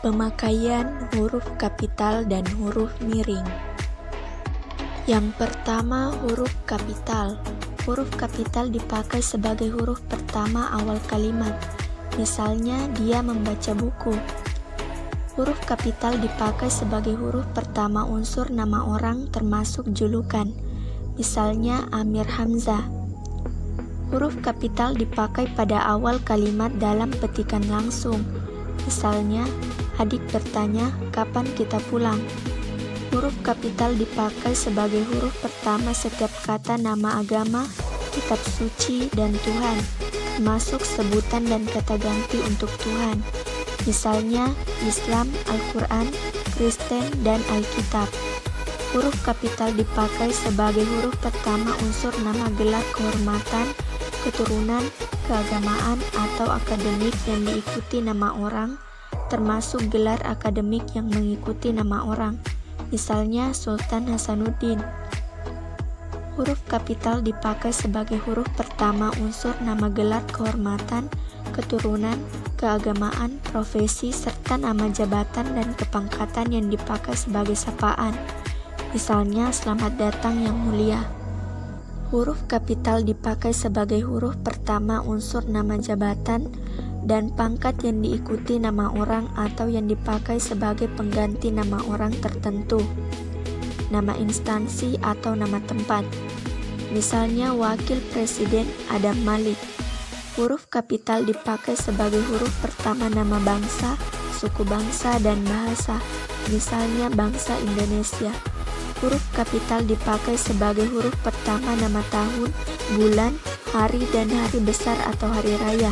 Pemakaian huruf kapital dan huruf miring. Yang pertama, huruf kapital. Huruf kapital dipakai sebagai huruf pertama awal kalimat. Misalnya, dia membaca buku. Huruf kapital dipakai sebagai huruf pertama unsur nama orang termasuk julukan. Misalnya, Amir Hamzah. Huruf kapital dipakai pada awal kalimat dalam petikan langsung. Misalnya, adik bertanya, kapan kita pulang? Huruf kapital dipakai sebagai huruf pertama setiap kata nama agama, kitab suci, dan Tuhan, termasuk sebutan dan kata ganti untuk Tuhan. Misalnya, Islam, Al-Quran, Kristen, dan Alkitab. Huruf kapital dipakai sebagai huruf pertama unsur nama gelar kehormatan, keturunan, keagamaan, atau akademik yang diikuti nama orang, termasuk gelar akademik yang mengikuti nama orang, misalnya Sultan Hasanuddin. Huruf kapital dipakai sebagai huruf pertama unsur nama gelar kehormatan, keturunan, keagamaan, profesi, serta nama jabatan dan kepangkatan yang dipakai sebagai sapaan, misalnya selamat datang yang mulia. Huruf kapital dipakai sebagai huruf pertama unsur nama jabatan dan pangkat yang diikuti nama orang atau yang dipakai sebagai pengganti nama orang tertentu, nama instansi atau nama tempat. Misalnya Wakil Presiden Adam Malik. Huruf kapital dipakai sebagai huruf pertama nama bangsa, suku bangsa, dan bahasa. Misalnya bangsa Indonesia. Huruf kapital dipakai sebagai huruf pertama nama tahun, bulan, hari, dan hari besar atau hari raya.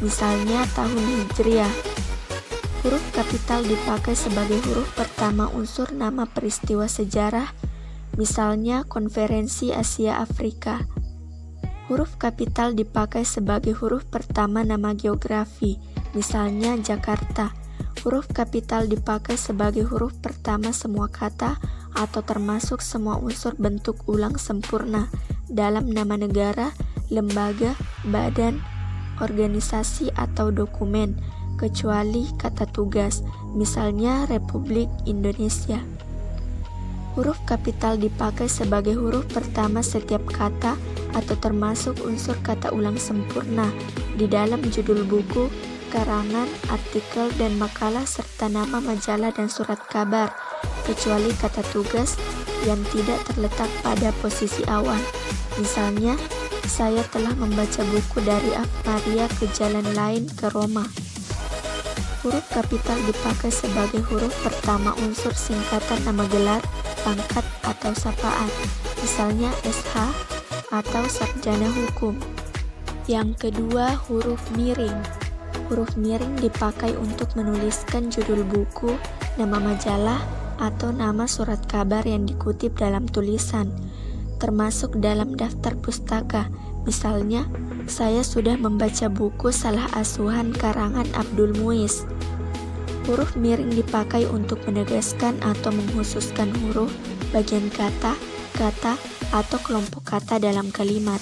Misalnya tahun Hijriah. Huruf kapital dipakai sebagai huruf pertama unsur nama peristiwa sejarah, misalnya Konferensi Asia Afrika. Huruf kapital dipakai sebagai huruf pertama nama geografi, misalnya Jakarta. Huruf kapital dipakai sebagai huruf pertama semua kata atau termasuk semua unsur bentuk ulang sempurna dalam nama negara, lembaga, badan, organisasi, atau dokumen, kecuali kata tugas, misalnya Republik Indonesia. Huruf kapital dipakai sebagai huruf pertama setiap kata atau termasuk unsur kata ulang sempurna di dalam judul buku, karangan, artikel, dan makalah serta nama majalah dan surat kabar, kecuali kata tugas yang tidak terletak pada posisi awal. Misalnya, saya telah membaca buku dari Maria ke jalan lain ke Roma. Huruf kapital dipakai sebagai huruf pertama unsur singkatan nama gelar, pangkat, atau sapaan, misalnya SH atau sarjana hukum. Yang kedua, huruf miring. Huruf miring dipakai untuk menuliskan judul buku, nama majalah, atau nama surat kabar yang dikutip dalam tulisan, termasuk dalam daftar pustaka. Misalnya, saya sudah membaca buku Salah Asuhan karangan Abdul Muiz. Huruf miring dipakai untuk menegaskan atau menghususkan huruf, bagian kata, atau kelompok kata dalam kalimat.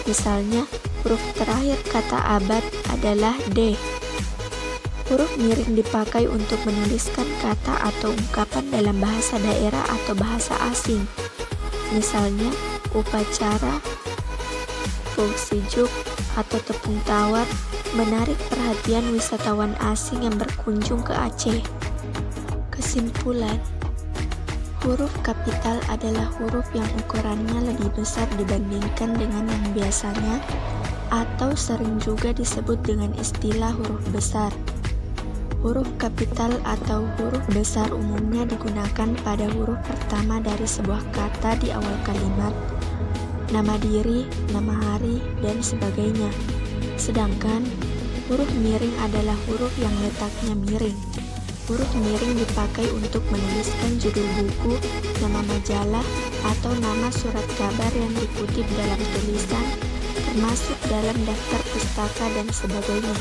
Misalnya, huruf terakhir kata abad adalah D. Huruf miring dipakai untuk menuliskan kata atau ungkapan dalam bahasa daerah atau bahasa asing. Misalnya, upacara, Sijuk, atau tepung tawar menarik perhatian wisatawan asing yang berkunjung ke Aceh. Kesimpulan, huruf kapital adalah huruf yang ukurannya lebih besar dibandingkan dengan yang biasanya atau sering juga disebut dengan istilah huruf besar. Huruf kapital atau huruf besar umumnya digunakan pada huruf pertama dari sebuah kata di awal kalimat, nama diri, nama hari, dan sebagainya. Sedangkan huruf miring adalah huruf yang letaknya miring. Huruf miring dipakai untuk menuliskan judul buku, nama majalah, atau nama surat kabar yang dikutip dalam tulisan, termasuk dalam daftar pustaka dan sebagainya.